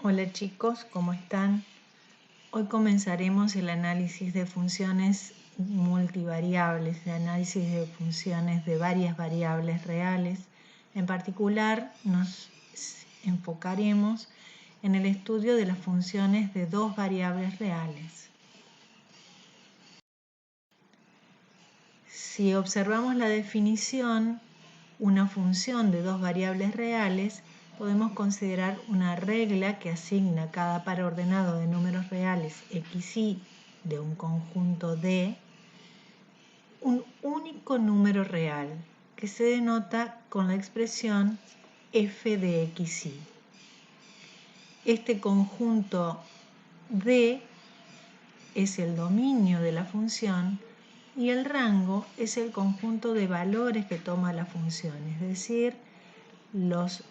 Hola chicos, ¿cómo están? Hoy comenzaremos el análisis de funciones multivariables, el análisis de funciones de varias variables reales. En particular, nos enfocaremos en el estudio de las funciones de dos variables reales. Si observamos la definición, una función de dos variables reales, podemos considerar una regla que asigna a cada par ordenado de números reales x y de un conjunto D un único número real que se denota con la expresión f de x y. Este conjunto D es el dominio de la función y el rango es el conjunto de valores que toma la función, es decir, los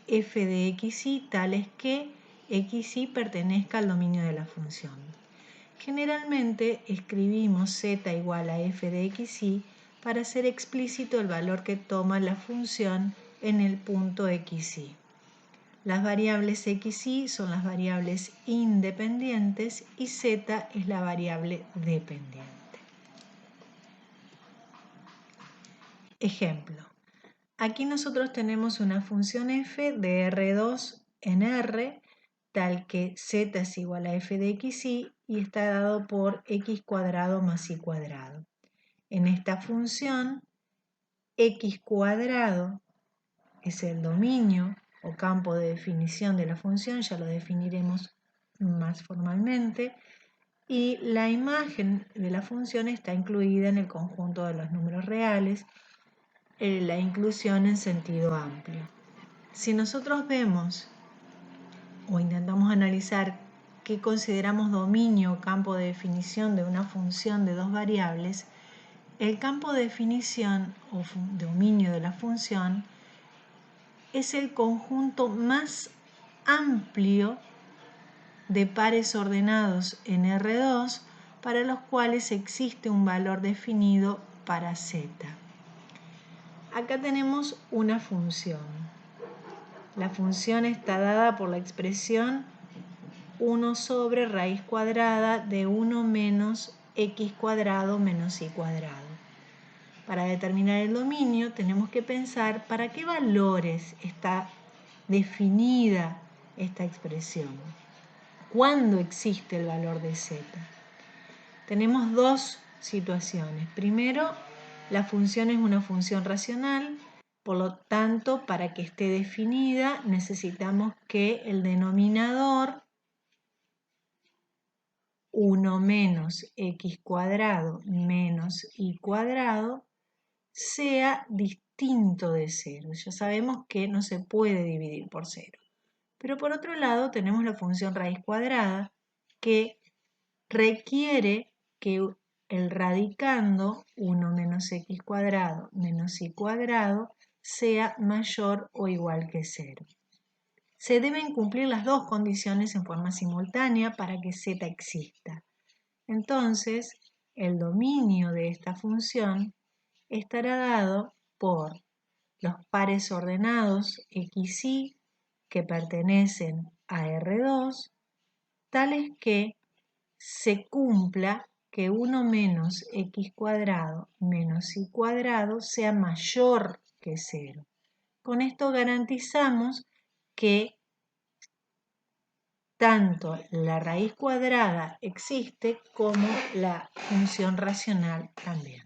f de xy tales que xy pertenezca al dominio de la función. Generalmente escribimos z igual a f de xy para hacer explícito el valor que toma la función en el punto xy. Las variables x y son las variables independientes y z es la variable dependiente. Ejemplo. Aquí nosotros tenemos una función f de R2 en R, tal que z es igual a f de xy y está dado por x cuadrado más y cuadrado. En esta función, x cuadrado es el dominio o campo de definición de la función, ya lo definiremos más formalmente, y la imagen de la función está incluida en el conjunto de los números reales, la inclusión en sentido amplio. Si nosotros vemos o intentamos analizar qué consideramos dominio o campo de definición de una función de dos variables, el campo de definición o dominio de la función es el conjunto más amplio de pares ordenados en R2 para los cuales existe un valor definido para z. Acá tenemos una función. La función está dada por la expresión 1 sobre raíz cuadrada de 1 menos x cuadrado menos y cuadrado. Para determinar el dominio tenemos que pensar para qué valores está definida esta expresión. ¿Cuándo existe el valor de z? Tenemos dos situaciones. Primero, la función es una función racional, por lo tanto, para que esté definida necesitamos que el denominador 1 menos x cuadrado menos y cuadrado sea distinto de 0. Ya sabemos que no se puede dividir por 0. Pero por otro lado tenemos la función raíz cuadrada que requiere que el radicando 1 menos x cuadrado menos y cuadrado sea mayor o igual que 0. Se deben cumplir las dos condiciones en forma simultánea para que z exista. Entonces, el dominio de esta función estará dado por los pares ordenados xy que pertenecen a R2, tales que se cumpla que 1 menos x cuadrado menos y cuadrado sea mayor que 0. Con esto garantizamos que tanto la raíz cuadrada existe como la función racional también.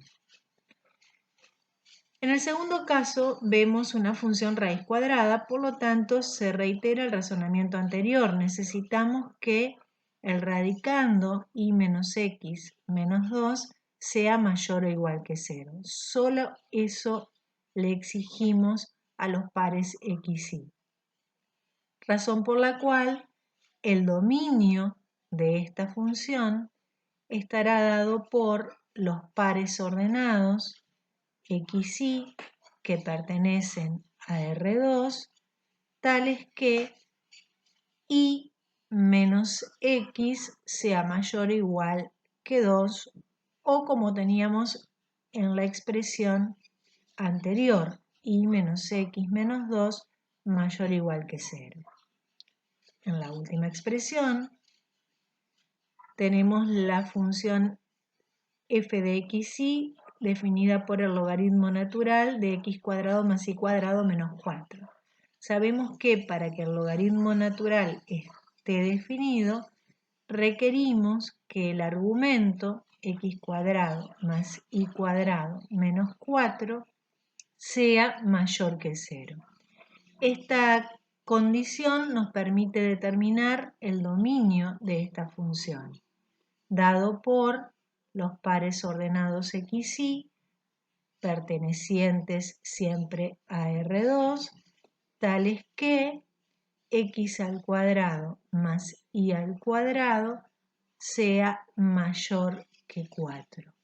En el segundo caso vemos una función raíz cuadrada, por lo tanto se reitera el razonamiento anterior. Necesitamos que el radicando y menos x menos 2 sea mayor o igual que 0. Solo eso le exigimos a los pares x y. Razón por la cual el dominio de esta función estará dado por los pares ordenados xy que pertenecen a R2, tales que y menos x sea mayor o igual que 2, o como teníamos en la expresión anterior, y menos x menos 2 mayor o igual que 0. en la última expresión, tenemos la función f de xy definida por el logaritmo natural de x cuadrado más y cuadrado menos 4. Sabemos que para que el logaritmo natural esté definido, requerimos que el argumento x cuadrado más y cuadrado menos 4 sea mayor que 0. Esta condición nos permite determinar el dominio de esta función, dado por los pares ordenados xy pertenecientes siempre a R2, tales que x al cuadrado más y al cuadrado sea mayor que 4.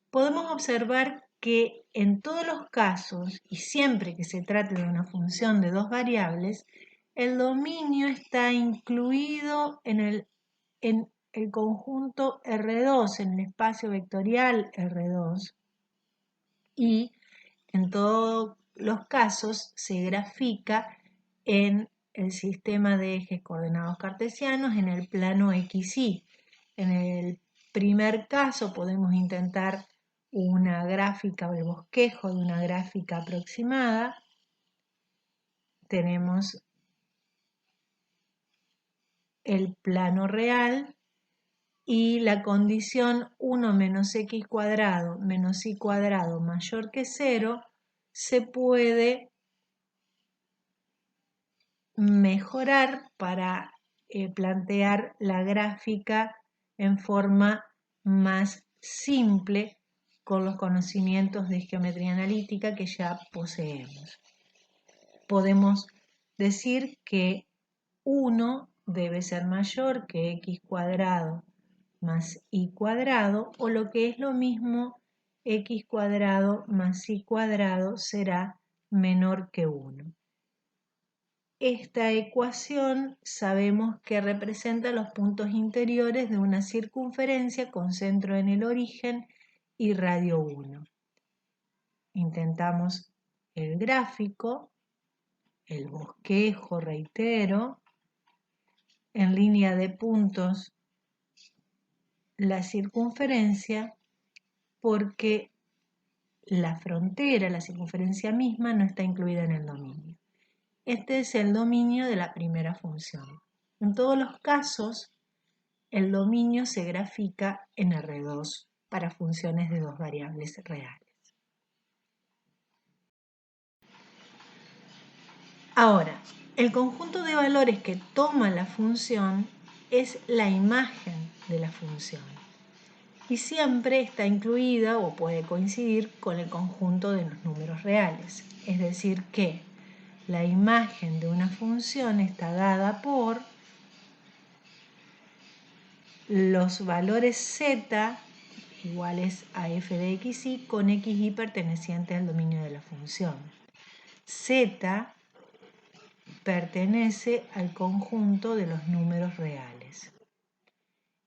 Podemos observar que en todos los casos, y siempre que se trate de una función de dos variables, el dominio está incluido en el conjunto R2, en el espacio vectorial R2, y en todos los casos se grafica en el sistema de ejes coordenados cartesianos en el plano XY. En el primer caso podemos intentar una gráfica o el bosquejo de una gráfica aproximada. Tenemos el plano real y la condición 1 menos x cuadrado menos y cuadrado mayor que 0 se puede mejorar para plantear la gráfica en forma más simple con los conocimientos de geometría analítica que ya poseemos. Podemos decir que 1 debe ser mayor que x cuadrado más y cuadrado, o lo que es lo mismo, x cuadrado más y cuadrado será menor que 1. Esta ecuación sabemos que representa los puntos interiores de una circunferencia con centro en el origen y radio 1. Intentamos el gráfico, el bosquejo, reitero, en línea de puntos la circunferencia, porque la frontera, la circunferencia misma, no está incluida en el dominio. Este es el dominio de la primera función. En todos los casos, el dominio se grafica en R2 para funciones de dos variables reales. Ahora, el conjunto de valores que toma la función es la imagen de la función y siempre está incluida o puede coincidir con el conjunto de los números reales. Es decir que la imagen de una función está dada por los valores z iguales a f de xy con xy pertenecientes al dominio de la función. Z pertenece al conjunto de los números reales.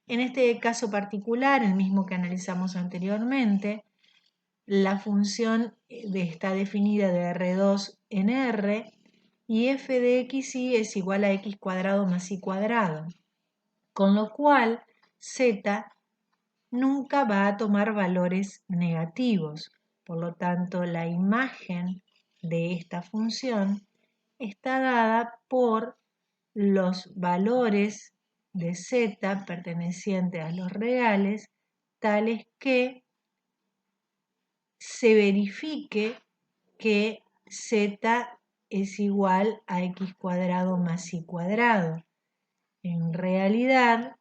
En este caso particular, el mismo que analizamos anteriormente, la función está definida de R2 en R y f de xy es igual a x cuadrado más y cuadrado, con lo cual z nunca va a tomar valores negativos. Por lo tanto, la imagen de esta función está dada por los valores de z pertenecientes a los reales, tales que se verifique que z es igual a x cuadrado más y cuadrado. En realidad,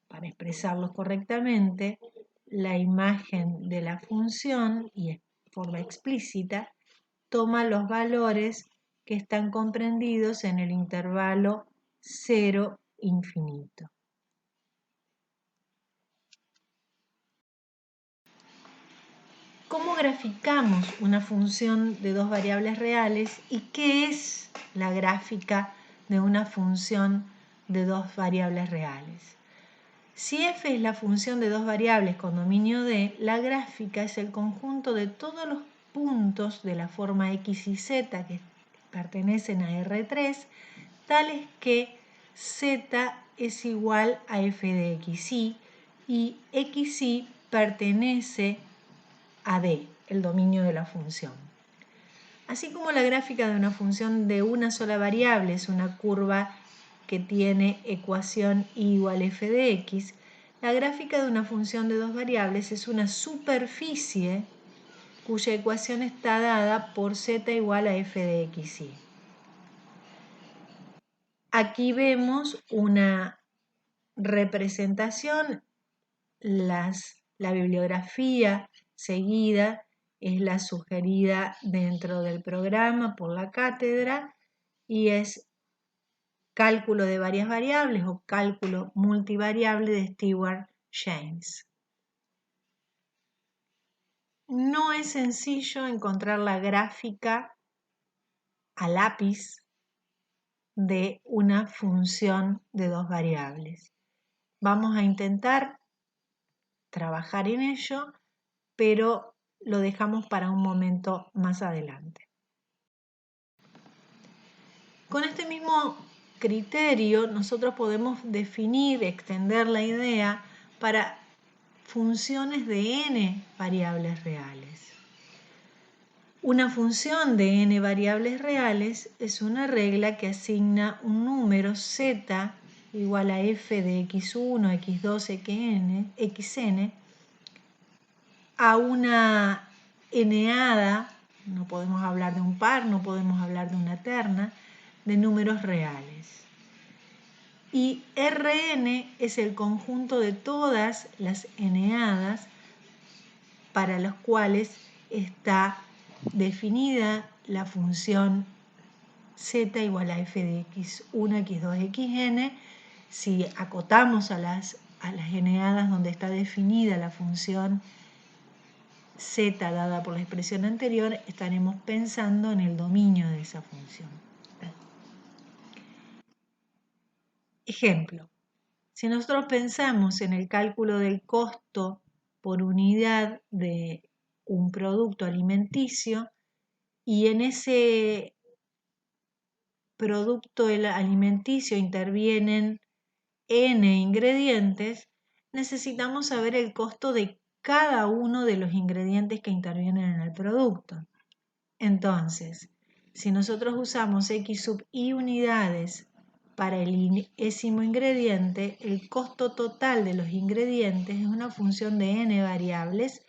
para expresarlos correctamente, la imagen de la función, y de forma explícita, toma los valores que están comprendidos en el intervalo 0 infinito. ¿Cómo graficamos una función de dos variables reales y qué es la gráfica de una función de dos variables reales? Si f es la función de dos variables con dominio D, la gráfica es el conjunto de todos los puntos de la forma x y z que pertenecen a R3, tales que Z es igual a f de xy y xy pertenece a D, el dominio de la función. Así como la gráfica de una función de una sola variable es una curva que tiene ecuación y igual a f de x, la gráfica de una función de dos variables es una superficie cuya ecuación está dada por z igual a f de xy. Aquí vemos una representación, la bibliografía seguida es la sugerida dentro del programa por la cátedra y es cálculo de varias variables o cálculo multivariable de Stewart-James. No es sencillo encontrar la gráfica a lápiz de una función de dos variables. Vamos a intentar trabajar en ello, pero lo dejamos para un momento más adelante. Con este mismo criterio, nosotros podemos definir, extender la idea para funciones de n variables reales. Una función de n variables reales es una regla que asigna un número z igual a f de x1, x2, xn a una n-ada, no podemos hablar de un par, no podemos hablar de una terna, de números reales. Y Rn es el conjunto de todas las n-adas para las cuales está definida la función z igual a f de x1, x2, xn. Si acotamos a las n-adas donde está definida la función z dada por la expresión anterior, estaremos pensando en el dominio de esa función. Ejemplo, si nosotros pensamos en el cálculo del costo por unidad de un producto alimenticio y en ese producto alimenticio intervienen n ingredientes, necesitamos saber el costo de cada uno de los ingredientes que intervienen en el producto. Entonces, si nosotros usamos x sub i unidades para el ésimo ingrediente, el costo total de los ingredientes es una función de n variables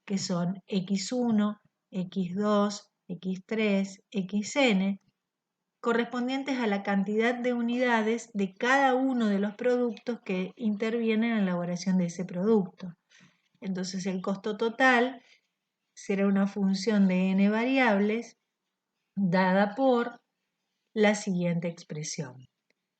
que son x1, x2, x3, xn, correspondientes a la cantidad de unidades de cada uno de los productos que intervienen en la elaboración de ese producto. Entonces el costo total será una función de n variables dada por la siguiente expresión.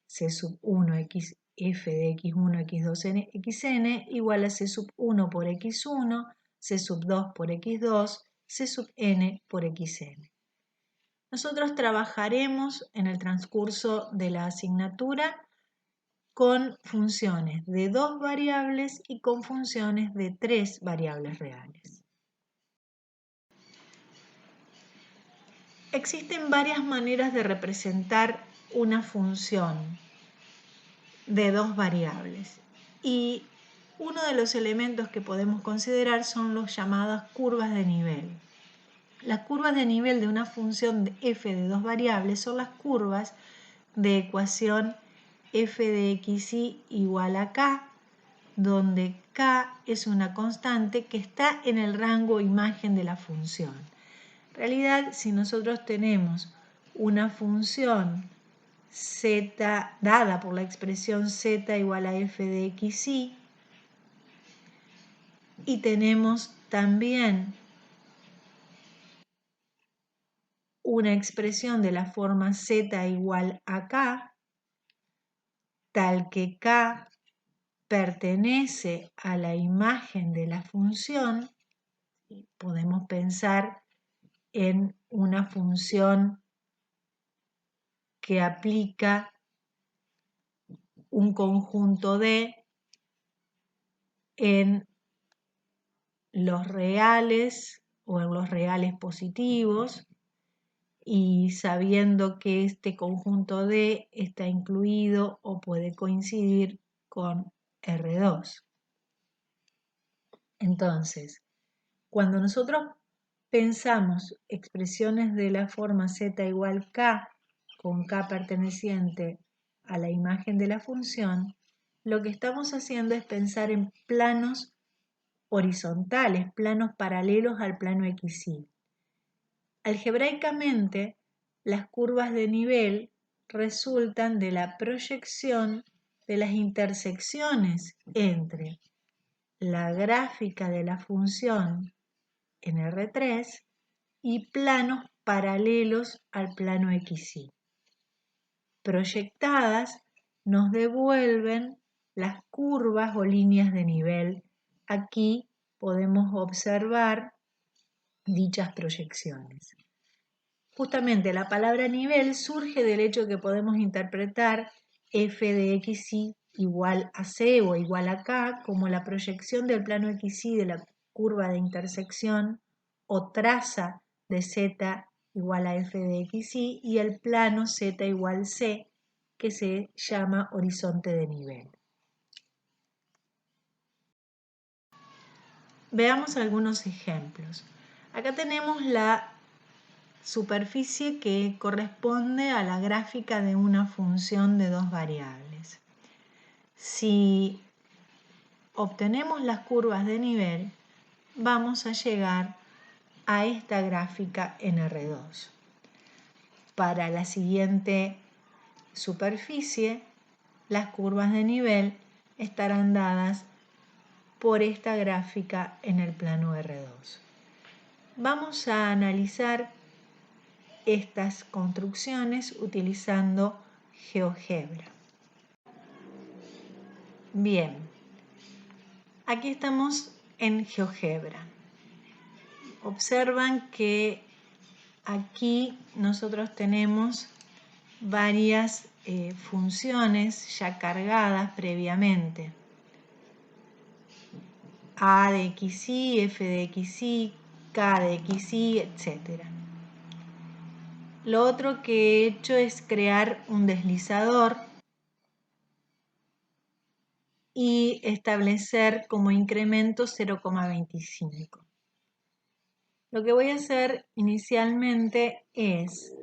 C sub 1 x f de x1, x2, xn igual a C sub 1 por x1, C sub 2 por x2, C sub n por xn. Nosotros trabajaremos en el transcurso de la asignatura con funciones de dos variables y con funciones de tres variables reales. Existen varias maneras de representar una función de dos variables y uno de los elementos que podemos considerar son los llamadas curvas de nivel. Las curvas de nivel de una función de f de dos variables son las curvas de ecuación f de xy igual a k, donde k es una constante que está en el rango imagen de la función. En realidad, si nosotros tenemos una función z dada por la expresión z igual a f de xy y tenemos también una expresión de la forma z igual a k, tal que k pertenece a la imagen de la función, podemos pensar en una función que aplica un conjunto de en los reales o en los reales positivos y sabiendo que este conjunto D está incluido o puede coincidir con R2. Entonces, cuando nosotros pensamos expresiones de la forma z igual k, con k perteneciente a la imagen de la función, lo que estamos haciendo es pensar en planos horizontales, planos paralelos al plano XY. Algebraicamente, las curvas de nivel resultan de la proyección de las intersecciones entre la gráfica de la función en R3 y planos paralelos al plano XY. Proyectadas nos devuelven las curvas o líneas de nivel. Aquí podemos observar dichas proyecciones. Justamente la palabra nivel surge del hecho que podemos interpretar f de xy igual a c o igual a k como la proyección del plano xy de la curva de intersección o traza de z igual a f de xy y el plano z igual c, que se llama horizonte de nivel. Veamos algunos ejemplos. Acá tenemos la superficie que corresponde a la gráfica de una función de dos variables. Si obtenemos las curvas de nivel, vamos a llegar a esta gráfica en R2. Para la siguiente superficie, las curvas de nivel estarán dadas por esta gráfica en el plano R2. Vamos a analizar estas construcciones utilizando GeoGebra. Bien, aquí estamos en GeoGebra. Observan que aquí nosotros tenemos varias funciones ya cargadas previamente. A de xy, f de xy, k de xy, etc. Lo otro que he hecho es crear un deslizador y establecer como incremento 0,25. Lo que voy a hacer inicialmente es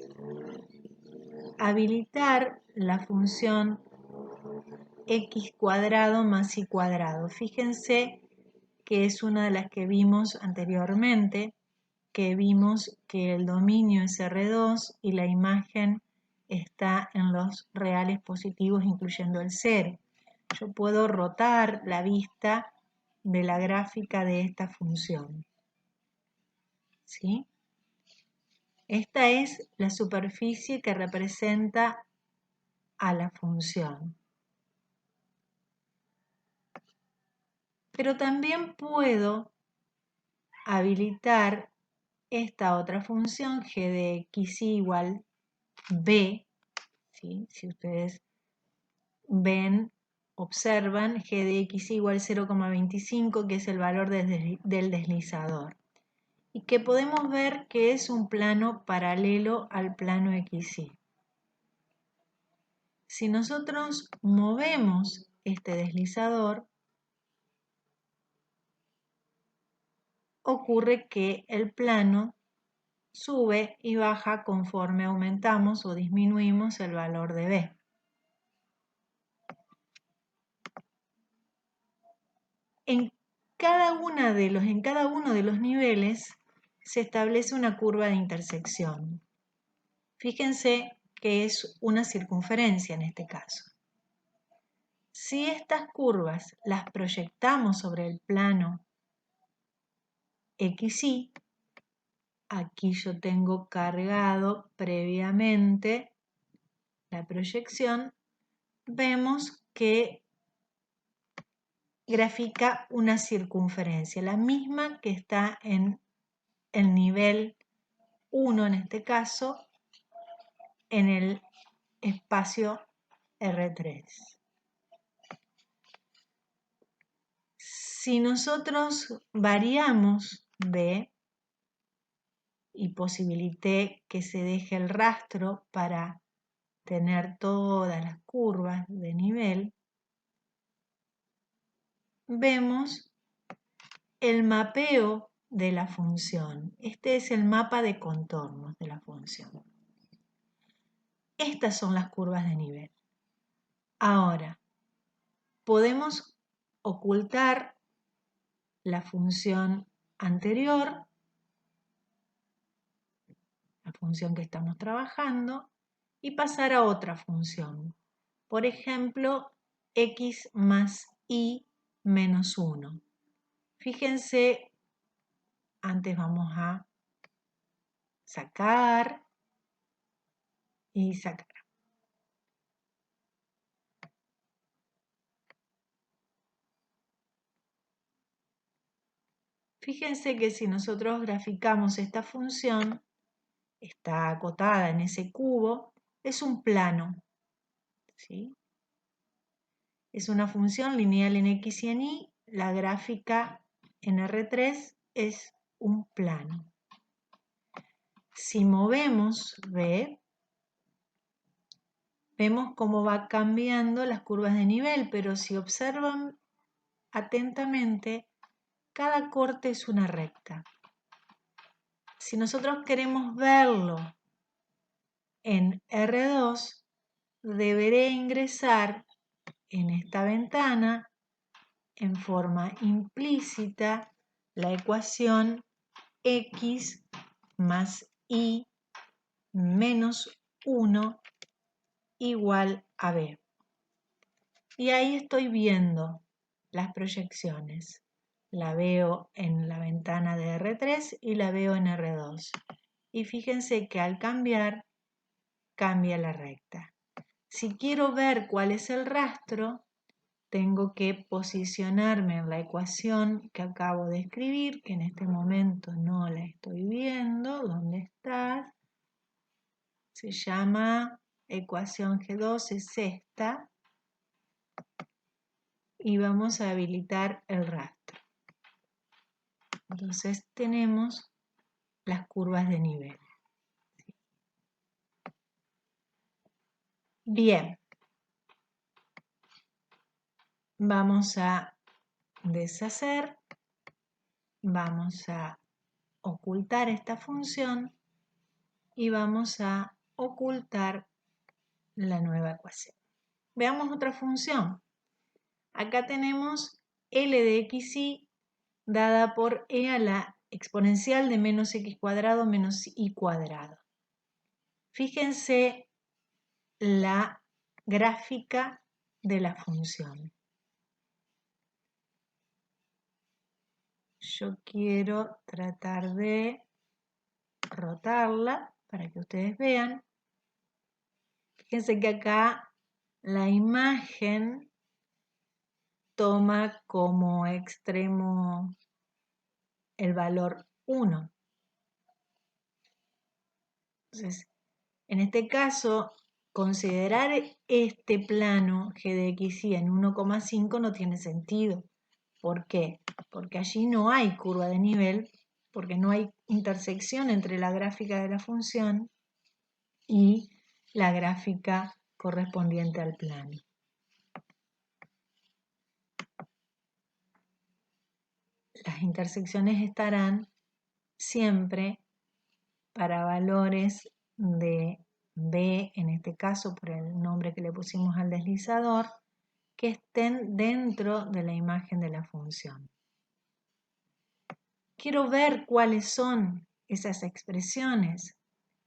habilitar la función x cuadrado más y cuadrado. Fíjense que es una de las que vimos anteriormente, que vimos que el dominio es R2 y la imagen está en los reales positivos incluyendo el 0. Yo puedo rotar la vista de la gráfica de esta función. ¿Sí? Esta es la superficie que representa a la función. Pero también puedo habilitar esta otra función, g de xy igual b. ¿Sí? Si ustedes ven, observan, g de xy igual 0,25, que es el valor del deslizador. Y que podemos ver que es un plano paralelo al plano XY. Si nosotros movemos este deslizador, ocurre que el plano sube y baja conforme aumentamos o disminuimos el valor de B. En cada uno de los niveles se establece una curva de intersección. Fíjense que es una circunferencia en este caso. Si estas curvas las proyectamos sobre el plano XY, aquí yo tengo cargado previamente la proyección, vemos que grafica una circunferencia, la misma que está en el nivel 1 en este caso, en el espacio R3. Si nosotros variamos B, y posibilité que se deje el rastro para tener todas las curvas de nivel, vemos el mapeo de la función. Este es el mapa de contornos de la función. Estas son las curvas de nivel. Ahora, podemos ocultar la función anterior, la función que estamos trabajando, y pasar a otra función. Por ejemplo, x más y menos 1. Fíjense, antes vamos a sacar y sacar. Fíjense que si nosotros graficamos esta función, está acotada en ese cubo, es un plano, ¿sí? Es una función lineal en x y en y, la gráfica en R3 es un plano. Si movemos B, vemos cómo va cambiando las curvas de nivel, pero si observan atentamente, cada corte es una recta. Si nosotros queremos verlo en R2, deberé ingresar en esta ventana en forma implícita la ecuación x más y menos 1 igual a b. Y ahí estoy viendo las proyecciones. La veo en la ventana de R3 y la veo en R2. Y fíjense que al cambiar, cambia la recta. Si quiero ver cuál es el rastro, tengo que posicionarme en la ecuación que acabo de escribir, que en este momento no la estoy viendo. ¿Dónde está? Se llama ecuación G2, es esta. Y vamos a habilitar el rastro. Entonces tenemos las curvas de nivel. Bien. Vamos a deshacer. Vamos a ocultar esta función y vamos a ocultar la nueva ecuación. Veamos otra función. Acá tenemos L de xy dada por e a la exponencial de menos x cuadrado menos y cuadrado. Fíjense la gráfica de la función. Yo quiero tratar de rotarla para que ustedes vean. Fíjense que acá la imagen toma como extremo el valor 1. Entonces, en este caso, considerar este plano g de xy en 1,5 no tiene sentido. ¿Por qué? Porque allí no hay curva de nivel, porque no hay intersección entre la gráfica de la función y la gráfica correspondiente al plano. Las intersecciones estarán siempre para valores de B, en este caso por el nombre que le pusimos al deslizador, que estén dentro de la imagen de la función. Quiero ver cuáles son esas expresiones.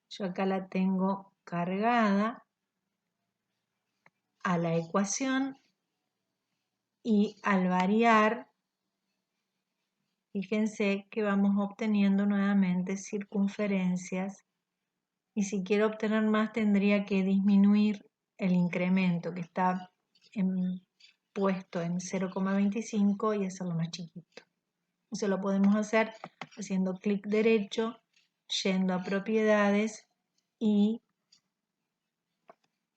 Yo acá la tengo cargada a la ecuación y al variar, fíjense que vamos obteniendo nuevamente circunferencias y si quiero obtener más tendría que disminuir el incremento que está puesto en 0,25 y hacerlo más chiquito. Eso lo podemos hacer haciendo clic derecho, yendo a propiedades y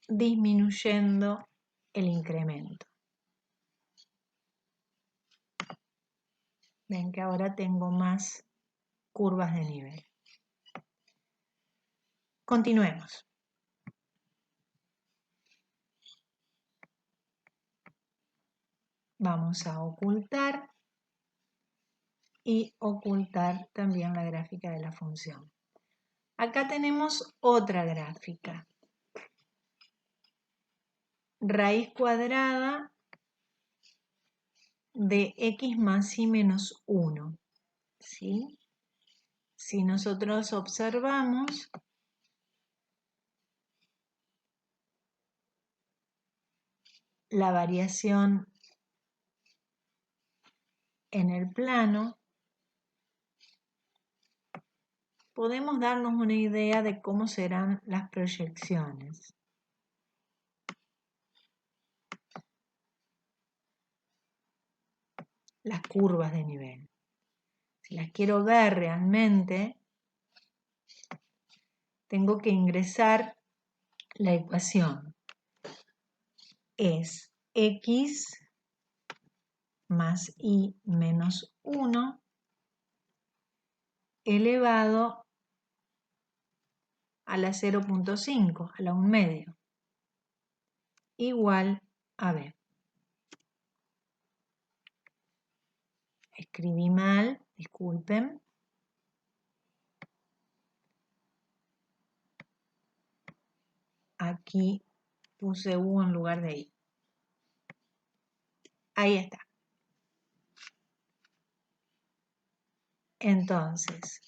disminuyendo el incremento. Ven que ahora tengo más curvas de nivel. Continuemos. Vamos a ocultar y ocultar también la gráfica de la función. Acá tenemos otra gráfica. Raíz cuadrada de x más y menos 1. ¿Sí? Si nosotros observamos, la variación en el plano, podemos darnos una idea de cómo serán las proyecciones. Las curvas de nivel. Si las quiero ver realmente, tengo que ingresar la ecuación. Es x más y menos 1 elevado a la 0.5, a la 1/2, igual a b. Escribí mal, disculpen. Aquí puse U en lugar de I. Ahí está. Entonces,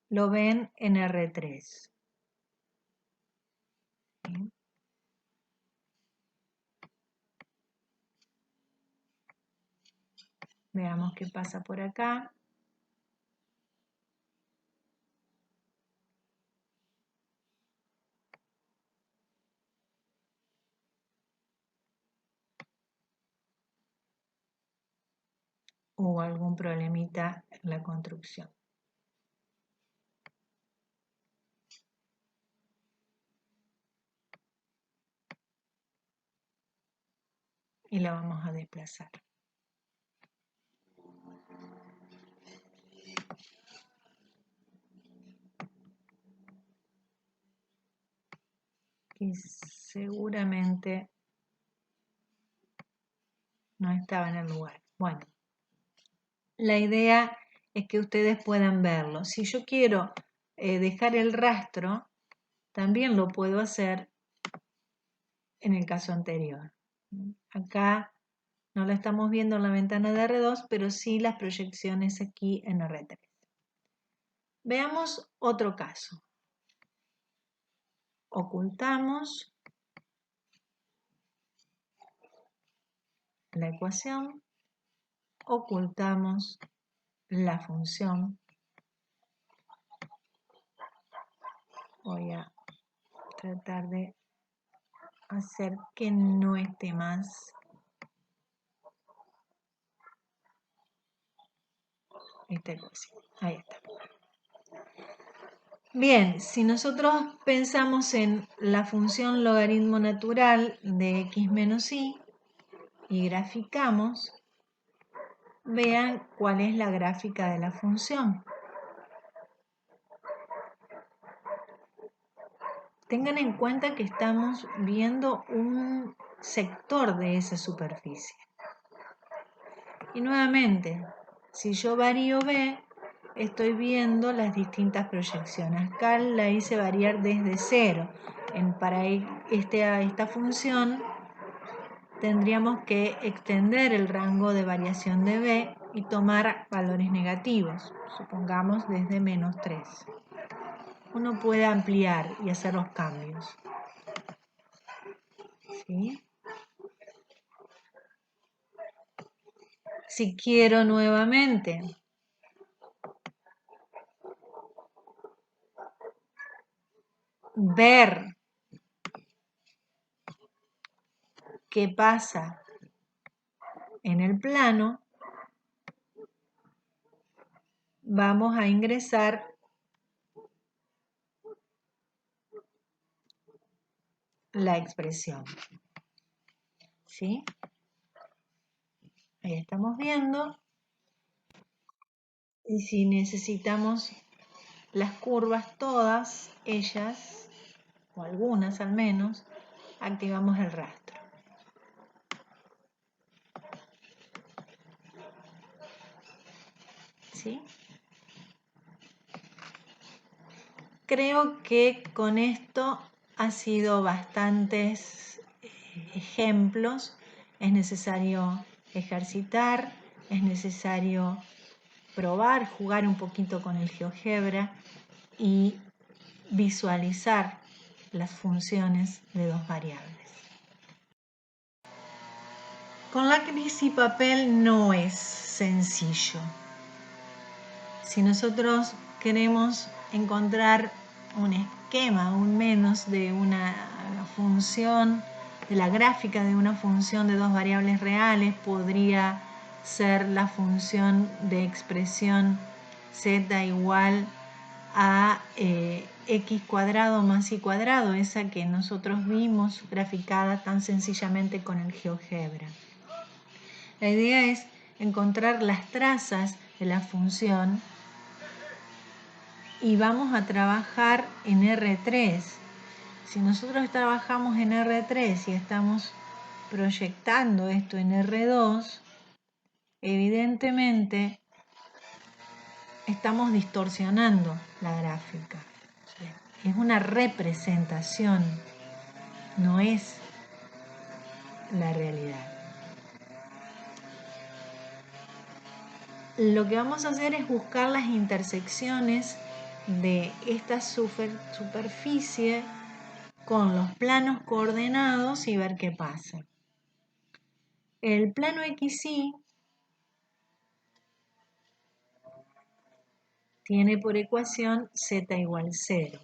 lo ven en R3. ¿Sí? Veamos qué pasa por acá. Hubo algún problemita en la construcción. Y la vamos a desplazar. Y seguramente no estaba en el lugar. Bueno, la idea es que ustedes puedan verlo. Si yo quiero dejar el rastro, también lo puedo hacer en el caso anterior. Acá no lo estamos viendo en la ventana de R2, pero sí las proyecciones aquí en R3. Veamos otro caso. Ocultamos la ecuación, ocultamos la función. Voy a tratar de hacer que no esté más esta ecuación. Ahí está. Bien, si nosotros pensamos en la función logaritmo natural de x menos y graficamos, vean cuál es la gráfica de la función. Tengan en cuenta que estamos viendo un sector de esa superficie. Y nuevamente, si yo varío b, estoy viendo las distintas proyecciones. Acá la hice variar desde 0. Para esta función tendríamos que extender el rango de variación de b y tomar valores negativos, supongamos desde -3. Uno puede ampliar y hacer los cambios. ¿Sí? Si quiero nuevamente ver qué pasa en el plano, vamos a ingresar la expresión. ¿Sí? Ahí estamos viendo Y si necesitamos las curvas todas ellas, o algunas al menos, activamos el rastro. ¿Sí? Creo que con esto ha sido bastantes ejemplos. Es necesario ejercitar, es necesario probar, jugar un poquito con el GeoGebra y visualizar las funciones de dos variables. Con lápiz y papel no es sencillo. Si nosotros queremos encontrar un esquema, aún menos de una función, de la gráfica de una función de dos variables reales, podría ser la función de expresión z igual a x cuadrado más y cuadrado, esa que nosotros vimos graficada tan sencillamente con el GeoGebra. La idea es encontrar las trazas de la función y vamos a trabajar en R3. Si nosotros trabajamos en R3 y estamos proyectando esto en R2, evidentemente estamos distorsionando la gráfica. Es una representación, no es la realidad. Lo que vamos a hacer es buscar las intersecciones de esta superficie con los planos coordenados y ver qué pasa. El plano XY tiene por ecuación z igual 0.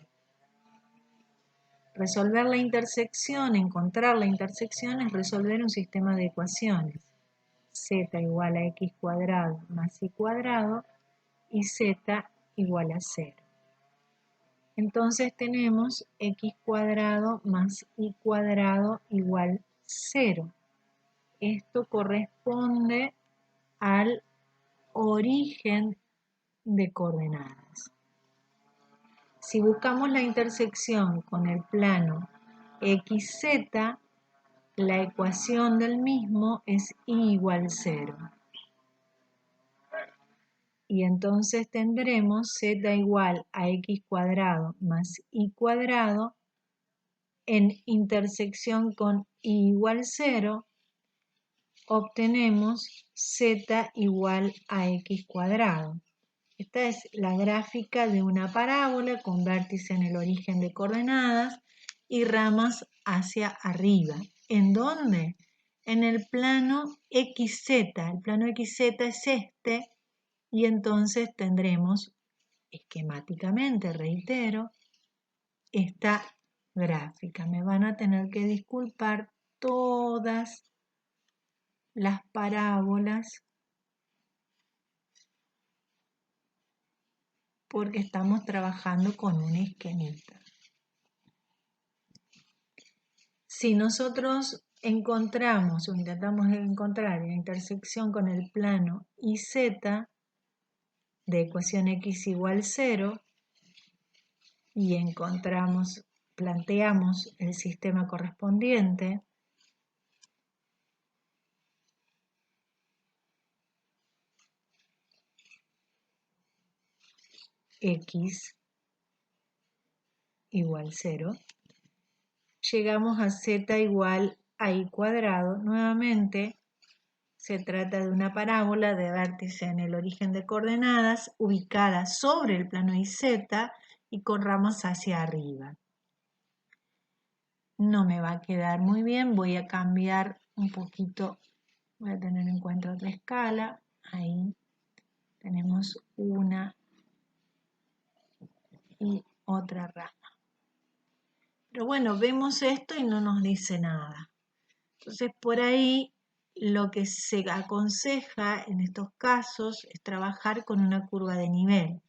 Resolver la intersección, encontrar la intersección es resolver un sistema de ecuaciones. Z igual a x cuadrado más y cuadrado y z igual a 0. Entonces tenemos x cuadrado más y cuadrado igual 0. Esto corresponde al origen de coordenadas. Si buscamos la intersección con el plano XZ, la ecuación del mismo es y igual 0. Y entonces tendremos z igual a x cuadrado más y cuadrado en intersección con y igual 0, obtenemos z igual a x cuadrado. Esta es la gráfica de una parábola con vértice en el origen de coordenadas y ramas hacia arriba. ¿En dónde? En el plano XZ. El plano XZ es este y entonces tendremos esquemáticamente, reitero, esta gráfica. Me van a tener que disculpar todas las parábolas porque estamos trabajando con un esquemita. Si nosotros encontramos o intentamos encontrar la intersección con el plano YZ de ecuación x igual 0 y planteamos el sistema correspondiente, x igual 0, llegamos a z igual a y cuadrado. Nuevamente se trata de una parábola de vértice en el origen de coordenadas ubicada sobre el plano YZ y con ramas hacia arriba. No me va a quedar muy bien, voy a cambiar un poquito, voy a tener en cuenta otra escala. Ahí tenemos una y otra rama. Pero bueno, vemos esto y no nos dice nada. Entonces por ahí lo que se aconseja en estos casos es trabajar con una curva de nivel.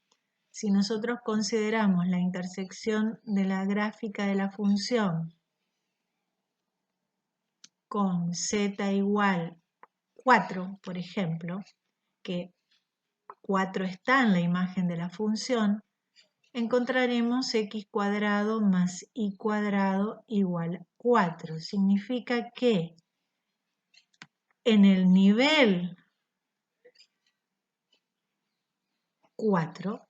Si nosotros consideramos la intersección de la gráfica de la función con z igual 4, por ejemplo, que 4 está en la imagen de la función, encontraremos x cuadrado más y cuadrado igual 4. Significa que en el nivel 4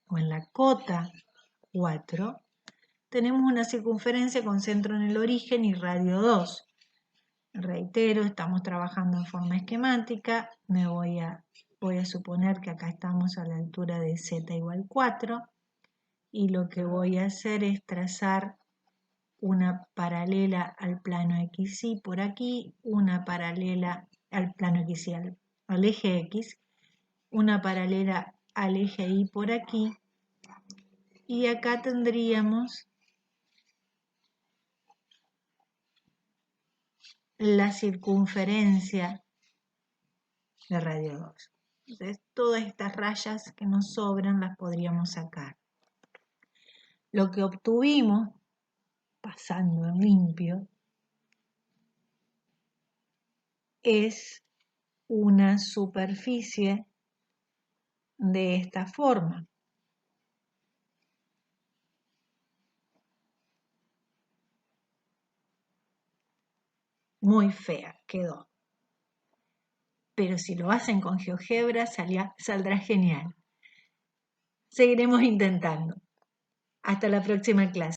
o en la cota 4 tenemos una circunferencia con centro en el origen y radio 2. Reitero, estamos trabajando en forma esquemática. Voy a suponer que acá estamos a la altura de z igual 4 y lo que voy a hacer es trazar una paralela al plano XY por aquí, una paralela al plano XY, al eje X, una paralela al eje Y por aquí, y acá tendríamos la circunferencia de radio 2. Entonces, todas estas rayas que nos sobran las podríamos sacar. Lo que obtuvimos, pasando en limpio, es una superficie de esta forma. Muy fea quedó. Pero si lo hacen con GeoGebra saldrá genial. Seguiremos intentando. Hasta la próxima clase.